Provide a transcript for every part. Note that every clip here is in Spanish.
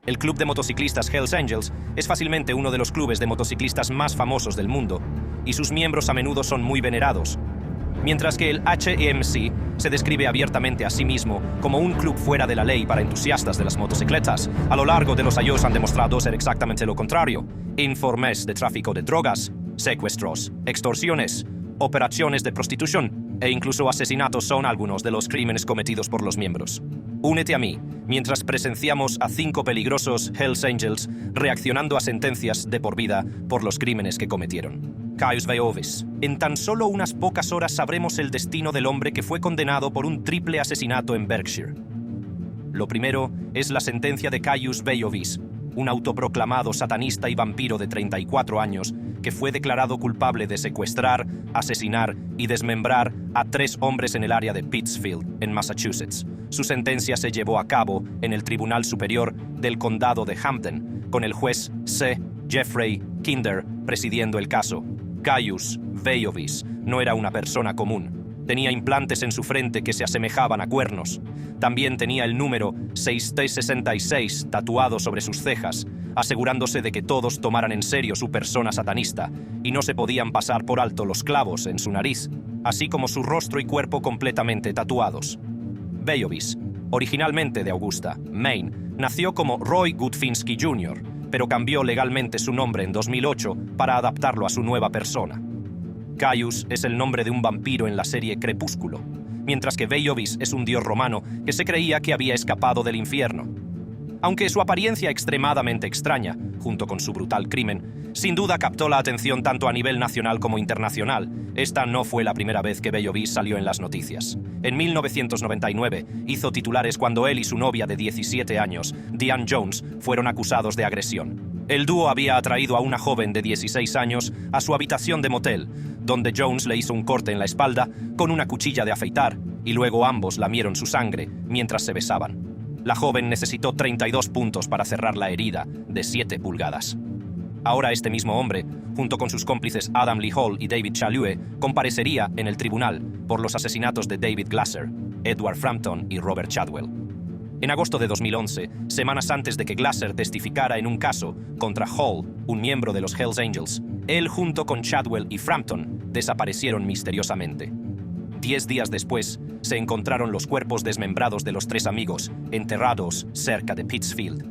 El club de motociclistas Hells Angels es fácilmente uno de los clubes de motociclistas más famosos del mundo, y sus miembros a menudo son muy venerados. Mientras que el HMC se describe abiertamente a sí mismo como un club fuera de la ley para entusiastas de las motocicletas, a lo largo de los años han demostrado ser exactamente lo contrario. Informes de tráfico de drogas, secuestros, extorsiones, operaciones de prostitución e incluso asesinatos son algunos de los crímenes cometidos por los miembros. Únete a mí mientras presenciamos a 5 peligrosos Hells Angels reaccionando a sentencias de por vida por los crímenes que cometieron. Caius Veiovis. En tan solo unas pocas horas sabremos el destino del hombre que fue condenado por un triple asesinato en Berkshire. Lo primero es la sentencia de Caius Veiovis, un autoproclamado satanista y vampiro de 34 años que fue declarado culpable de secuestrar, asesinar y desmembrar a 3 hombres en el área de Pittsfield, en Massachusetts. Su sentencia se llevó a cabo en el Tribunal Superior del Condado de Hampden, con el juez C. Jeffrey Kinder presidiendo el caso. Caius Veiovis no era una persona común. Tenía implantes en su frente que se asemejaban a cuernos. También tenía el número 666 tatuado sobre sus cejas, asegurándose de que todos tomaran en serio su persona satanista, y no se podían pasar por alto los clavos en su nariz, así como su rostro y cuerpo completamente tatuados. Veiovis, originalmente de Augusta, Maine, nació como Roy Gutfinski Jr., pero cambió legalmente su nombre en 2008 para adaptarlo a su nueva persona. Caius es el nombre de un vampiro en la serie Crepúsculo, mientras que Veiovis es un dios romano que se creía que había escapado del infierno. Aunque su apariencia extremadamente extraña, junto con su brutal crimen, sin duda captó la atención tanto a nivel nacional como internacional, esta no fue la primera vez que Veiovis salió en las noticias. En 1999 hizo titulares cuando él y su novia de 17 años, Diane Jones, fueron acusados de agresión. El dúo había atraído a una joven de 16 años a su habitación de motel, donde Jones le hizo un corte en la espalda con una cuchilla de afeitar, y luego ambos lamieron su sangre mientras se besaban. La joven necesitó 32 puntos para cerrar la herida de 7 pulgadas. Ahora este mismo hombre, junto con sus cómplices Adam Lee Hall y David Chalue, comparecería en el tribunal por los asesinatos de David Glasser, Edward Frampton y Robert Chadwell. En agosto de 2011, semanas antes de que Glasser testificara en un caso contra Hall, un miembro de los Hells Angels, él junto con Chadwell y Frampton desaparecieron misteriosamente. 10 días después, se encontraron los cuerpos desmembrados de los 3 amigos, enterrados cerca de Pittsfield.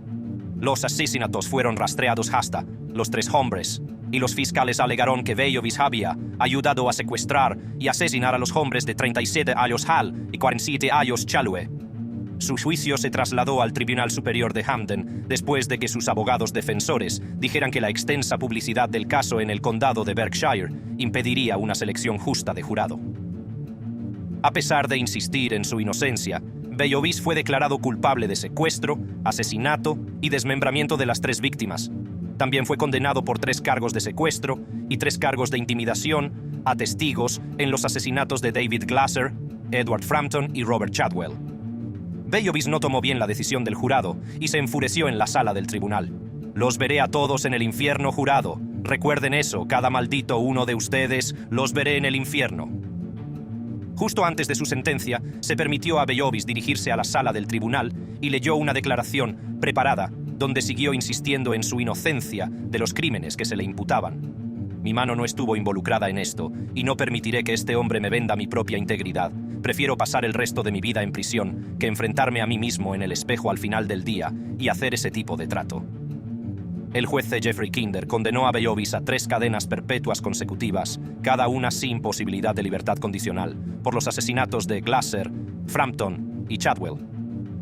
Los asesinatos fueron rastreados hasta los 3 hombres, y los fiscales alegaron que Veiovis había ayudado a secuestrar y asesinar a los hombres de 37 años Hall y 47 años Chalue. Su juicio se trasladó al Tribunal Superior de Hampden después de que sus abogados defensores dijeran que la extensa publicidad del caso en el condado de Berkshire impediría una selección justa de jurado. A pesar de insistir en su inocencia, Veiovis fue declarado culpable de secuestro, asesinato y desmembramiento de las 3 víctimas. También fue condenado por 3 cargos de secuestro y 3 cargos de intimidación a testigos en los asesinatos de David Glasser, Edward Frampton y Robert Chadwell. Veiovis no tomó bien la decisión del jurado y se enfureció en la sala del tribunal. «Los veré a todos en el infierno, jurado. Recuerden eso, cada maldito uno de ustedes, los veré en el infierno». Justo antes de su sentencia, se permitió a Veiovis dirigirse a la sala del tribunal y leyó una declaración preparada, donde siguió insistiendo en su inocencia de los crímenes que se le imputaban. «Mi mano no estuvo involucrada en esto, y no permitiré que este hombre me venda mi propia integridad. Prefiero pasar el resto de mi vida en prisión que enfrentarme a mí mismo en el espejo al final del día y hacer ese tipo de trato». El juez C. Jeffrey Kinder condenó a Veiovis a 3 cadenas perpetuas consecutivas, cada una sin posibilidad de libertad condicional, por los asesinatos de Glasser, Frampton y Chadwell.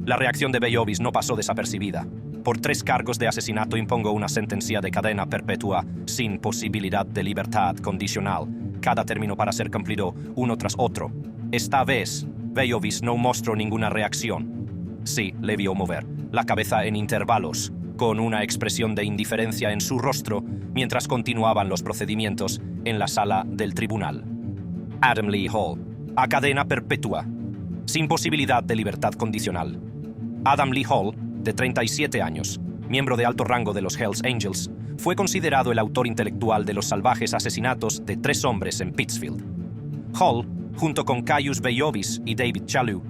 La reacción de Veiovis no pasó desapercibida. Por 3 cargos de asesinato impongo una sentencia de cadena perpetua sin posibilidad de libertad condicional, cada término para ser cumplido uno tras otro. Esta vez, Veiovis no mostró ninguna reacción. Sí, le vio mover la cabeza en intervalos, con una expresión de indiferencia en su rostro mientras continuaban los procedimientos en la sala del tribunal. Adam Lee Hall, a cadena perpetua, sin posibilidad de libertad condicional. Adam Lee Hall, de 37 años, miembro de alto rango de los Hells Angels, fue considerado el autor intelectual de los salvajes asesinatos de 3 hombres en Pittsfield. Hall, junto con Caius Veiovis y David Chalue,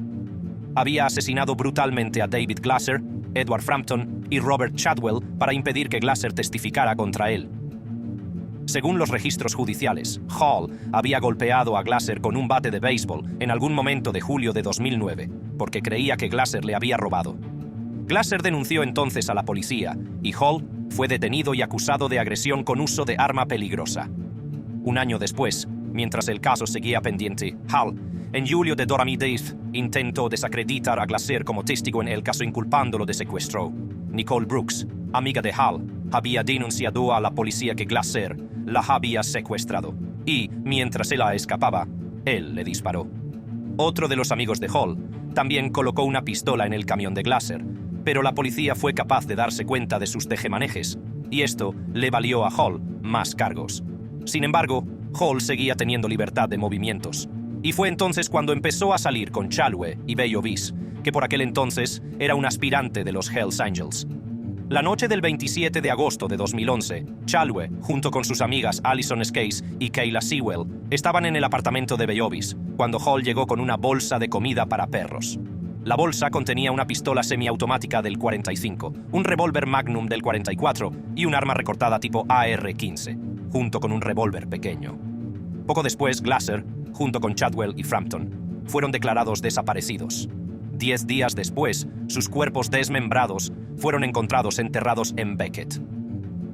había asesinado brutalmente a David Glasser, Edward Frampton y Robert Chadwell para impedir que Glasser testificara contra él. Según los registros judiciales, Hall había golpeado a Glasser con un bate de béisbol en algún momento de julio de 2009, porque creía que Glasser le había robado. Glasser denunció entonces a la policía, y Hall fue detenido y acusado de agresión con uso de arma peligrosa. Un año después, mientras el caso seguía pendiente, Hall, en julio de 2010, intentó desacreditar a Glasser como testigo en el caso inculpándolo de secuestro. Nicole Brooks, amiga de Hall, había denunciado a la policía que Glasser la había secuestrado, y, mientras ella escapaba, él le disparó. Otro de los amigos de Hall también colocó una pistola en el camión de Glasser, pero la policía fue capaz de darse cuenta de sus tejemanejes, y esto le valió a Hall más cargos. Sin embargo, Hall seguía teniendo libertad de movimientos, y fue entonces cuando empezó a salir con Chalue y Bello Bis, que por aquel entonces era un aspirante de los Hells Angels. La noche del 27 de agosto de 2011, Chalue, junto con sus amigas Alison Skase y Kayla Sewell, estaban en el apartamento de Bello Bis, cuando Hall llegó con una bolsa de comida para perros. La bolsa contenía una pistola semiautomática del 45, un revólver Magnum del 44 y un arma recortada tipo AR-15, junto con un revólver pequeño. Poco después, Glasser, junto con Chadwell y Frampton, fueron declarados desaparecidos. 10 días después, sus cuerpos desmembrados fueron encontrados enterrados en Beckett.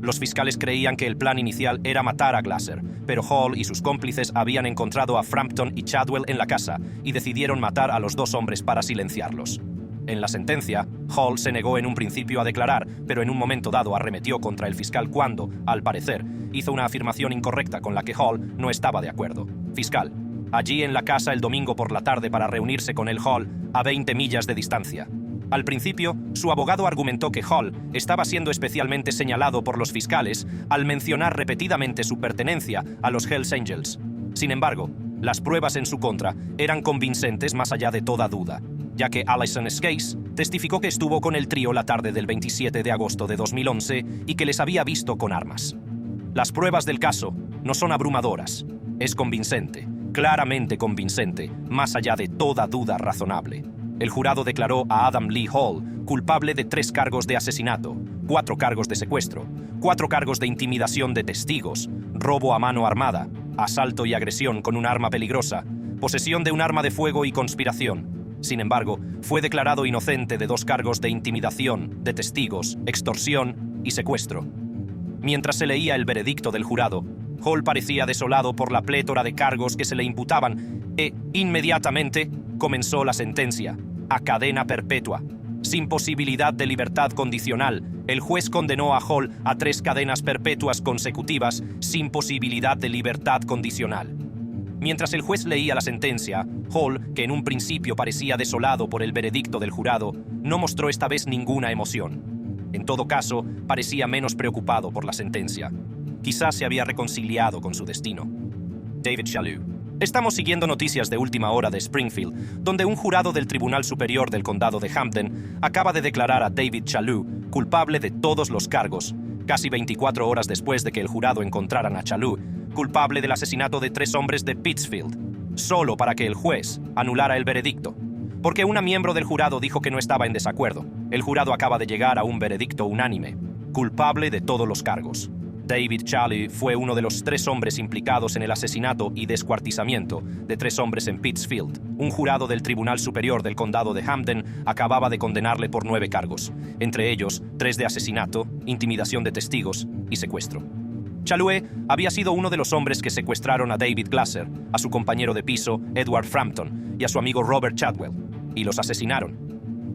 Los fiscales creían que el plan inicial era matar a Glasser, pero Hall y sus cómplices habían encontrado a Frampton y Chadwell en la casa y decidieron matar a los dos hombres para silenciarlos. En la sentencia, Hall se negó en un principio a declarar, pero en un momento dado arremetió contra el fiscal cuando, al parecer, hizo una afirmación incorrecta con la que Hall no estaba de acuerdo. Fiscal: allí en la casa el domingo por la tarde para reunirse con el Hall a 20 millas de distancia. Al principio, su abogado argumentó que Hall estaba siendo especialmente señalado por los fiscales al mencionar repetidamente su pertenencia a los Hells Angels. Sin embargo, las pruebas en su contra eran convincentes más allá de toda duda, ya que Alison Skase testificó que estuvo con el trío la tarde del 27 de agosto de 2011 y que les había visto con armas. Las pruebas del caso no son abrumadoras. Es convincente, claramente convincente, más allá de toda duda razonable. El jurado declaró a Adam Lee Hall culpable de 3 cargos de asesinato, 4 cargos de secuestro, 4 cargos de intimidación de testigos, robo a mano armada, asalto y agresión con un arma peligrosa, posesión de un arma de fuego y conspiración. Sin embargo, fue declarado inocente de 2 cargos de intimidación, de testigos, extorsión y secuestro. Mientras se leía el veredicto del jurado, Hall parecía desolado por la plétora de cargos que se le imputaban e, inmediatamente, comenzó la sentencia, a cadena perpetua. Sin posibilidad de libertad condicional, el juez condenó a Hall a 3 cadenas perpetuas consecutivas sin posibilidad de libertad condicional. Mientras el juez leía la sentencia, Hall, que en un principio parecía desolado por el veredicto del jurado, no mostró esta vez ninguna emoción. En todo caso, parecía menos preocupado por la sentencia. Quizás se había reconciliado con su destino. David Chalue. Estamos siguiendo noticias de última hora de Springfield, donde un jurado del Tribunal Superior del Condado de Hampden acaba de declarar a David Chalue culpable de todos los cargos, casi 24 horas después de que el jurado encontraran a Chalue culpable del asesinato de 3 hombres de Pittsfield, solo para que el juez anulara el veredicto. Porque una miembro del jurado dijo que no estaba en desacuerdo. El jurado acaba de llegar a un veredicto unánime, culpable de todos los cargos. David Chalue fue uno de los 3 hombres implicados en el asesinato y descuartizamiento de 3 hombres en Pittsfield. Un jurado del Tribunal Superior del Condado de Hampden acababa de condenarle por 9 cargos, entre ellos 3 de asesinato, intimidación de testigos y secuestro. Chalue había sido uno de los hombres que secuestraron a David Glasser, a su compañero de piso Edward Frampton y a su amigo Robert Chadwell, y los asesinaron.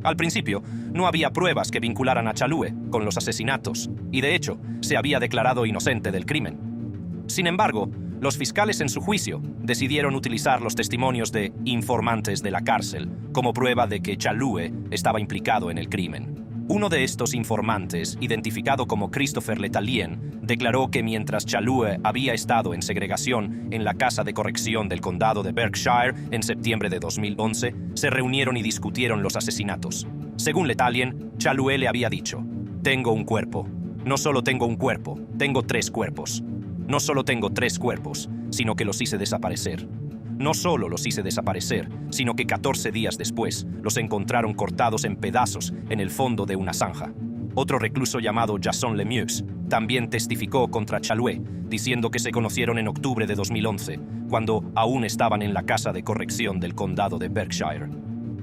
Al principio, no había pruebas que vincularan a Chalue con los asesinatos, y de hecho, se había declarado inocente del crimen. Sin embargo, los fiscales en su juicio decidieron utilizar los testimonios de informantes de la cárcel como prueba de que Chalue estaba implicado en el crimen. Uno de estos informantes, identificado como Christopher Letalien, declaró que mientras Chalue había estado en segregación en la Casa de Corrección del Condado de Berkshire en septiembre de 2011, se reunieron y discutieron los asesinatos. Según Letalien, Chalue le había dicho: «Tengo un cuerpo. No solo tengo un cuerpo, tengo 3 cuerpos. No solo tengo 3 cuerpos, sino que los hice desaparecer. no solo los hice desaparecer, sino que 14 días después los encontraron cortados en pedazos en el fondo de una zanja. Otro recluso llamado Jason Lemieux también testificó contra Chaluet, diciendo que se conocieron en octubre de 2011, cuando aún estaban en la casa de corrección del condado de Berkshire.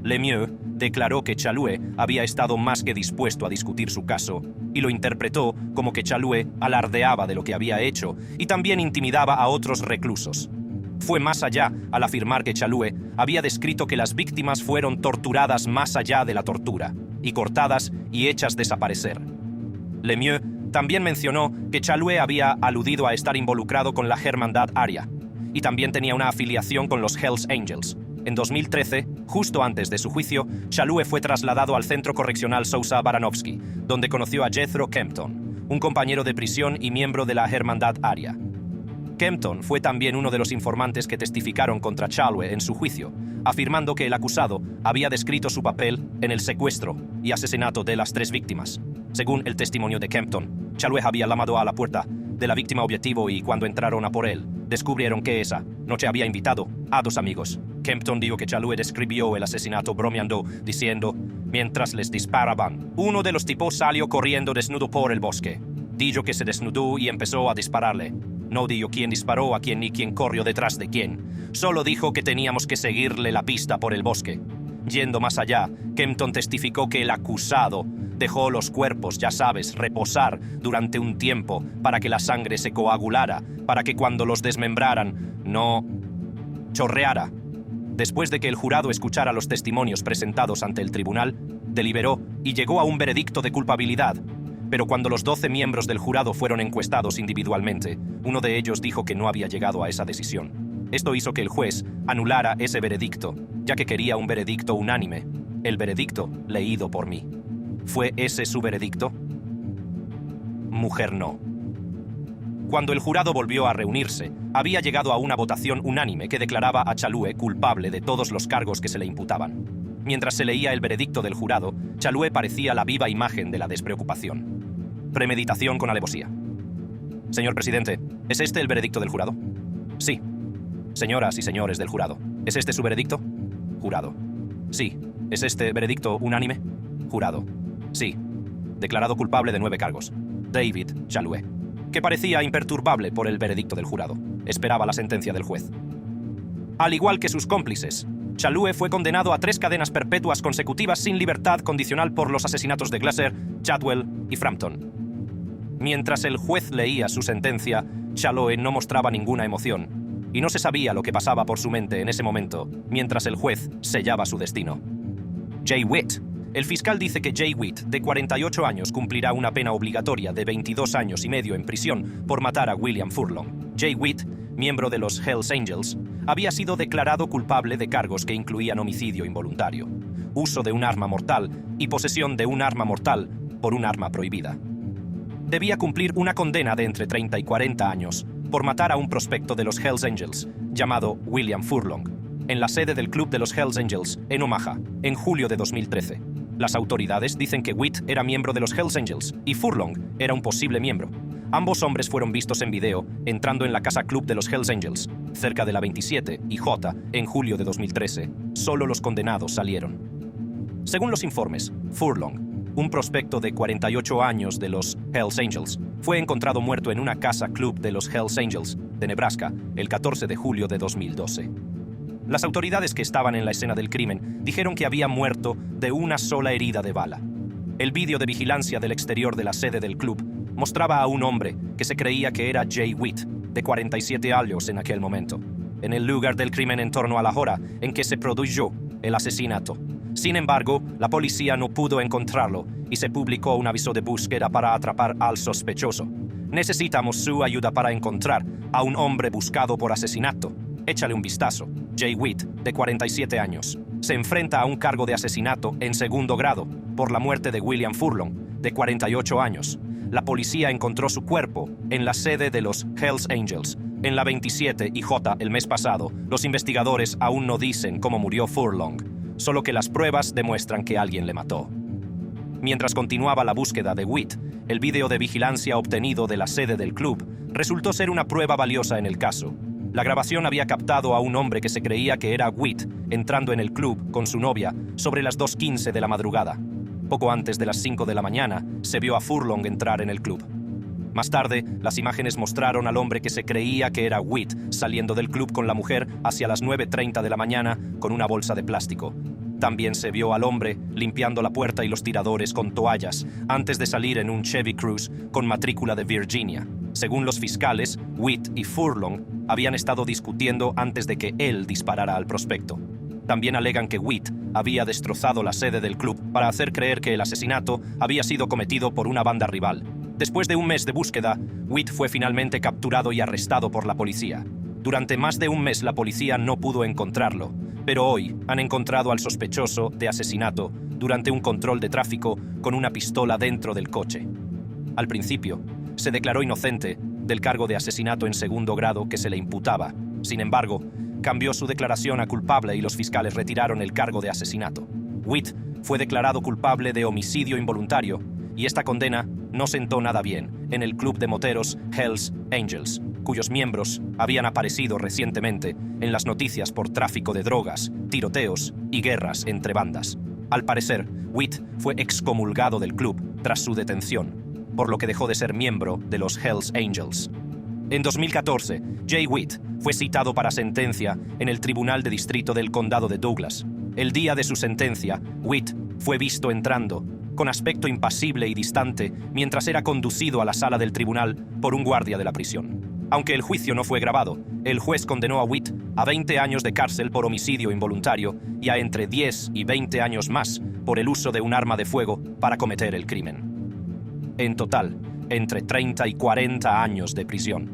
Lemieux declaró que Chaluet había estado más que dispuesto a discutir su caso y lo interpretó como que Chaluet alardeaba de lo que había hecho y también intimidaba a otros reclusos. Fue más allá al afirmar que Chaluet había descrito que las víctimas fueron torturadas más allá de la tortura y cortadas y hechas desaparecer. Lemieux también mencionó que Chaluet había aludido a estar involucrado con la Hermandad Aria y también tenía una afiliación con los Hells Angels. En 2013, justo antes de su juicio, Chaluet fue trasladado al centro correccional Sousa Baranovsky, donde conoció a Jethro Kempton, un compañero de prisión y miembro de la Hermandad Aria. Kempton fue también uno de los informantes que testificaron contra Chaluet en su juicio, afirmando que el acusado había descrito su papel en el secuestro y asesinato de las 3 víctimas. Según el testimonio de Kempton, Chaluet había llamado a la puerta de la víctima objetivo y cuando entraron a por él, descubrieron que esa noche había invitado a 2 amigos. Kempton dijo que Chaluet describió el asesinato bromeando, diciendo, mientras les disparaban, uno de los tipos salió corriendo desnudo por el bosque. Dijo que se desnudó y empezó a dispararle. No dijo quién disparó a quién ni quién corrió detrás de quién. Solo dijo que teníamos que seguirle la pista por el bosque. Yendo más allá, Kempton testificó que el acusado dejó los cuerpos, ya sabes, reposar durante un tiempo para que la sangre se coagulara, para que cuando los desmembraran no chorreara. Después de que el jurado escuchara los testimonios presentados ante el tribunal, deliberó y llegó a un veredicto de culpabilidad. Pero cuando los 12 miembros del jurado fueron encuestados individualmente, uno de ellos dijo que no había llegado a esa decisión. Esto hizo que el juez anulara ese veredicto, ya que quería un veredicto unánime, el veredicto leído por mí. ¿Fue ese su veredicto? Mujer no. Cuando el jurado volvió a reunirse, había llegado a una votación unánime que declaraba a Chaluet culpable de todos los cargos que se le imputaban. Mientras se leía el veredicto del jurado, Chaluet parecía la viva imagen de la despreocupación. Premeditación con alevosía. Señor presidente, ¿es este el veredicto del jurado? Sí. Señoras y señores del jurado, ¿es este su veredicto? Jurado. Sí. ¿Es este veredicto unánime? Jurado. Sí. Declarado culpable de 9 cargos. David Chaluet, que parecía imperturbable por el veredicto del jurado. Esperaba la sentencia del juez. Al igual que sus cómplices, Chaluet fue condenado a 3 cadenas perpetuas consecutivas sin libertad condicional por los asesinatos de Glasser, Chadwell y Frampton. Mientras el juez leía su sentencia, Chaluet no mostraba ninguna emoción, y no se sabía lo que pasaba por su mente en ese momento, mientras el juez sellaba su destino. Jay Witt. El fiscal dice que Jay Witt, de 48 años, cumplirá una pena obligatoria de 22 años y medio en prisión por matar a William Furlong. Jay Witt, miembro de los Hells Angels, había sido declarado culpable de cargos que incluían homicidio involuntario, uso de un arma mortal y posesión de un arma mortal por un arma prohibida. Debía cumplir una condena de entre 30 y 40 años por matar a un prospecto de los Hells Angels llamado William Furlong, en la sede del club de los Hells Angels en Omaha, en julio de 2013. Las autoridades dicen que Witt era miembro de los Hells Angels y Furlong era un posible miembro. Ambos hombres fueron vistos en video entrando en la casa club de los Hells Angels, cerca de la 27 y J, en julio de 2013. Solo los condenados salieron. Según los informes, Furlong, un prospecto de 48 años de los Hells Angels, fue encontrado muerto en una casa club de los Hells Angels de Nebraska el 14 de julio de 2012. Las autoridades que estaban en la escena del crimen dijeron que había muerto de una sola herida de bala. El vídeo de vigilancia del exterior de la sede del club mostraba a un hombre que se creía que era Jay Witt, de 47 años en aquel momento, en el lugar del crimen en torno a la hora en que se produjo el asesinato. Sin embargo, la policía no pudo encontrarlo y se publicó un aviso de búsqueda para atrapar al sospechoso. Necesitamos su ayuda para encontrar a un hombre buscado por asesinato. Échale un vistazo. Jay Witt, de 47 años, se enfrenta a un cargo de asesinato en segundo grado por la muerte de William Furlong, de 48 años. La policía encontró su cuerpo en la sede de los Hells Angels, en la 27 y J el mes pasado. Los investigadores aún no dicen cómo murió Furlong, solo que las pruebas demuestran que alguien le mató. Mientras continuaba la búsqueda de Witt, el video de vigilancia obtenido de la sede del club resultó ser una prueba valiosa en el caso. La grabación había captado a un hombre que se creía que era Witt entrando en el club con su novia sobre las 2:15 de la madrugada. Poco antes de las 5 de la mañana, se vio a Furlong entrar en el club. Más tarde, las imágenes mostraron al hombre que se creía que era Witt saliendo del club con la mujer hacia las 9:30 de la mañana con una bolsa de plástico. También se vio al hombre limpiando la puerta y los tiradores con toallas antes de salir en un Chevy Cruze con matrícula de Virginia. Según los fiscales, Witt y Furlong habían estado discutiendo antes de que él disparara al prospecto. También alegan que Witt había destrozado la sede del club para hacer creer que el asesinato había sido cometido por una banda rival. Después de un mes de búsqueda, Witt fue finalmente capturado y arrestado por la policía. Durante más de un mes la policía no pudo encontrarlo, pero hoy han encontrado al sospechoso de asesinato durante un control de tráfico con una pistola dentro del coche. Al principio, se declaró inocente del cargo de asesinato en segundo grado que se le imputaba. Sin embargo, cambió su declaración a culpable y los fiscales retiraron el cargo de asesinato. Witt fue declarado culpable de homicidio involuntario y esta condena no sentó nada bien en el club de moteros Hells Angels, cuyos miembros habían aparecido recientemente en las noticias por tráfico de drogas, tiroteos y guerras entre bandas. Al parecer, Witt fue excomulgado del club tras su detención, por lo que dejó de ser miembro de los Hells Angels. En 2014, Jay Witt fue citado para sentencia en el Tribunal de Distrito del Condado de Douglas. El día de su sentencia, Witt fue visto entrando, con aspecto impasible y distante, mientras era conducido a la sala del tribunal por un guardia de la prisión. Aunque el juicio no fue grabado, el juez condenó a Witt a 20 años de cárcel por homicidio involuntario y a entre 10 y 20 años más por el uso de un arma de fuego para cometer el crimen. En total, entre 30 y 40 años de prisión.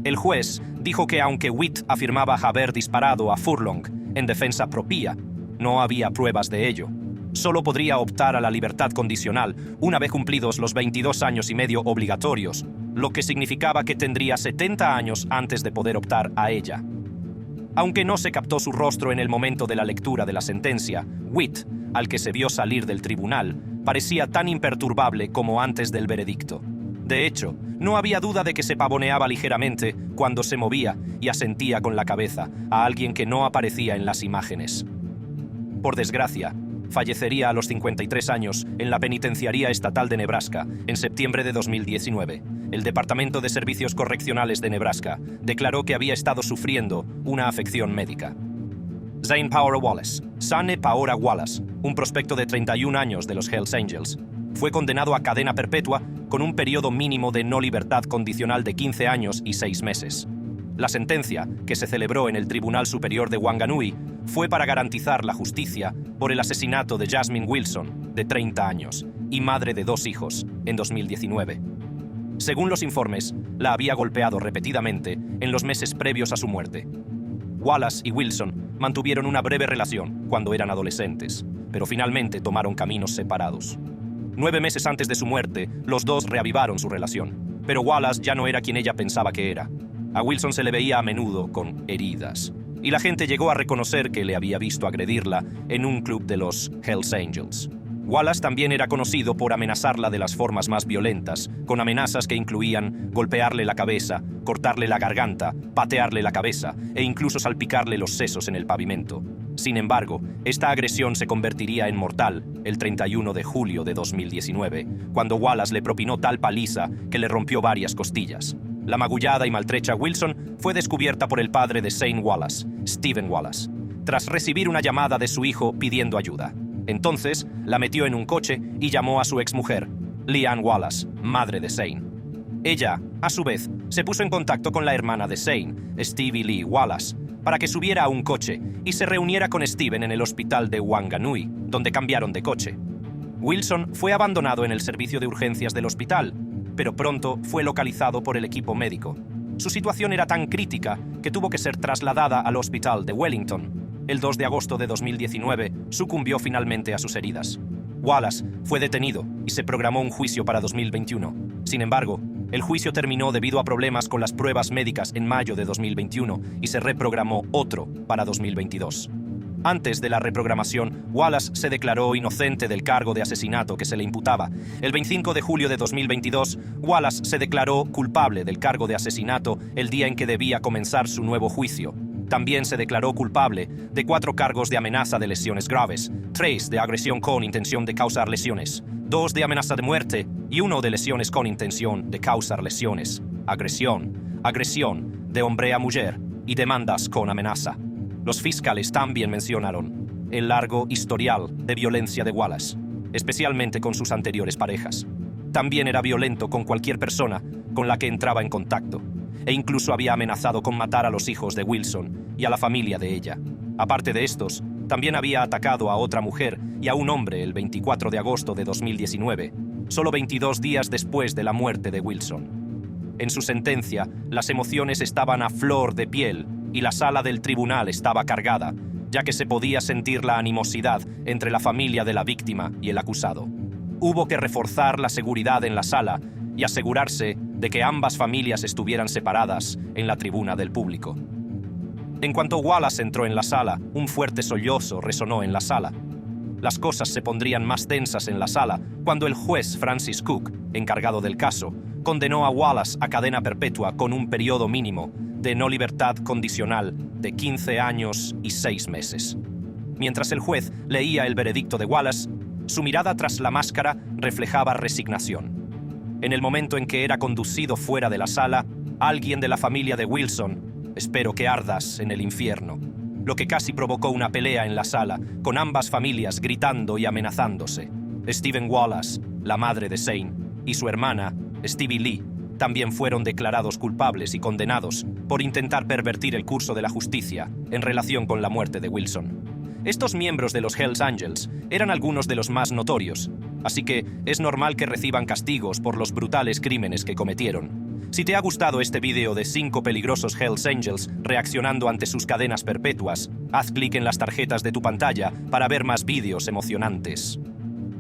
El juez dijo que aunque Witt afirmaba haber disparado a Furlong en defensa propia, no había pruebas de ello. Solo podría optar a la libertad condicional una vez cumplidos los 22 años y medio obligatorios, lo que significaba que tendría 70 años antes de poder optar a ella. Aunque no se captó su rostro en el momento de la lectura de la sentencia, Witt, al que se vio salir del tribunal, parecía tan imperturbable como antes del veredicto. De hecho, no había duda de que se pavoneaba ligeramente cuando se movía y asentía con la cabeza a alguien que no aparecía en las imágenes. Por desgracia, fallecería a los 53 años en la Penitenciaría Estatal de Nebraska en septiembre de 2019. El Departamento de Servicios Correccionales de Nebraska declaró que había estado sufriendo una afección médica. Zane Paora Wallace, Zane Paora Wallace, un prospecto de 31 años de los Hells Angels, fue condenado a cadena perpetua con un periodo mínimo de no libertad condicional de 15 años y 6 meses. La sentencia, que se celebró en el Tribunal Superior de Wanganui, fue para garantizar la justicia por el asesinato de Jasmine Wilson, de 30 años, y madre de 2 hijos, en 2019. Según los informes, la había golpeado repetidamente en los meses previos a su muerte. Wallace y Wilson mantuvieron una breve relación cuando eran adolescentes, pero finalmente tomaron caminos separados. 9 meses antes de su muerte, los dos reavivaron su relación, pero Wallace ya no era quien ella pensaba que era. A Wilson se le veía a menudo con heridas, y la gente llegó a reconocer que le había visto agredirla en un club de los Hells Angels. Wallace también era conocido por amenazarla de las formas más violentas, con amenazas que incluían golpearle la cabeza, cortarle la garganta, patearle la cabeza e incluso salpicarle los sesos en el pavimento. Sin embargo, esta agresión se convertiría en mortal el 31 de julio de 2019, cuando Wallace le propinó tal paliza que le rompió varias costillas. La magullada y maltrecha Wilson fue descubierta por el padre de Zane Wallace, Stephen Wallace, tras recibir una llamada de su hijo pidiendo ayuda. Entonces, la metió en un coche y llamó a su exmujer, Leanne Wallace, madre de Zane. Ella, a su vez, se puso en contacto con la hermana de Zane, Stevie Lee Wallace, para que subiera a un coche y se reuniera con Steven en el hospital de Wanganui, donde cambiaron de coche. Wilson fue abandonado en el servicio de urgencias del hospital, pero pronto fue localizado por el equipo médico. Su situación era tan crítica que tuvo que ser trasladada al hospital de Wellington. El 2 de agosto de 2019 sucumbió finalmente a sus heridas. Wallace fue detenido y se programó un juicio para 2021. Sin embargo, el juicio terminó debido a problemas con las pruebas médicas en mayo de 2021 y se reprogramó otro para 2022. Antes de la reprogramación, Wallace se declaró inocente del cargo de asesinato que se le imputaba. El 25 de julio de 2022, Wallace se declaró culpable del cargo de asesinato el día en que debía comenzar su nuevo juicio. También se declaró culpable de 4 cargos de amenaza de lesiones graves, 3 de agresión con intención de causar lesiones, 2 de amenaza de muerte y 1 de lesiones con intención de causar lesiones, agresión de hombre a mujer y demandas con amenaza. Los fiscales también mencionaron el largo historial de violencia de Wallace, especialmente con sus anteriores parejas. También era violento con cualquier persona con la que entraba en contacto, e incluso había amenazado con matar a los hijos de Wilson y a la familia de ella. Aparte de estos, también había atacado a otra mujer y a un hombre el 24 de agosto de 2019, solo 22 días después de la muerte de Wilson. En su sentencia, las emociones estaban a flor de piel y la sala del tribunal estaba cargada, ya que se podía sentir la animosidad entre la familia de la víctima y el acusado. Hubo que reforzar la seguridad en la sala y asegurarse de que ambas familias estuvieran separadas en la tribuna del público. En cuanto Wallace entró en la sala, un fuerte sollozo resonó en la sala. Las cosas se pondrían más tensas en la sala cuando el juez Francis Cook, encargado del caso, condenó a Wallace a cadena perpetua con un periodo mínimo de no libertad condicional de 15 años y 6 meses. Mientras el juez leía el veredicto de Wallace, su mirada tras la máscara reflejaba resignación. En el momento en que era conducido fuera de la sala, alguien de la familia de Wilson, espero que ardas en el infierno, lo que casi provocó una pelea en la sala, con ambas familias gritando y amenazándose. Stephen Wallace, la madre de Zane, y su hermana, Stevie Lee, también fueron declarados culpables y condenados por intentar pervertir el curso de la justicia en relación con la muerte de Wilson. Estos miembros de los Hells Angels eran algunos de los más notorios, así que es normal que reciban castigos por los brutales crímenes que cometieron. Si te ha gustado este vídeo de 5 peligrosos Hells Angels reaccionando ante sus cadenas perpetuas, haz clic en las tarjetas de tu pantalla para ver más vídeos emocionantes.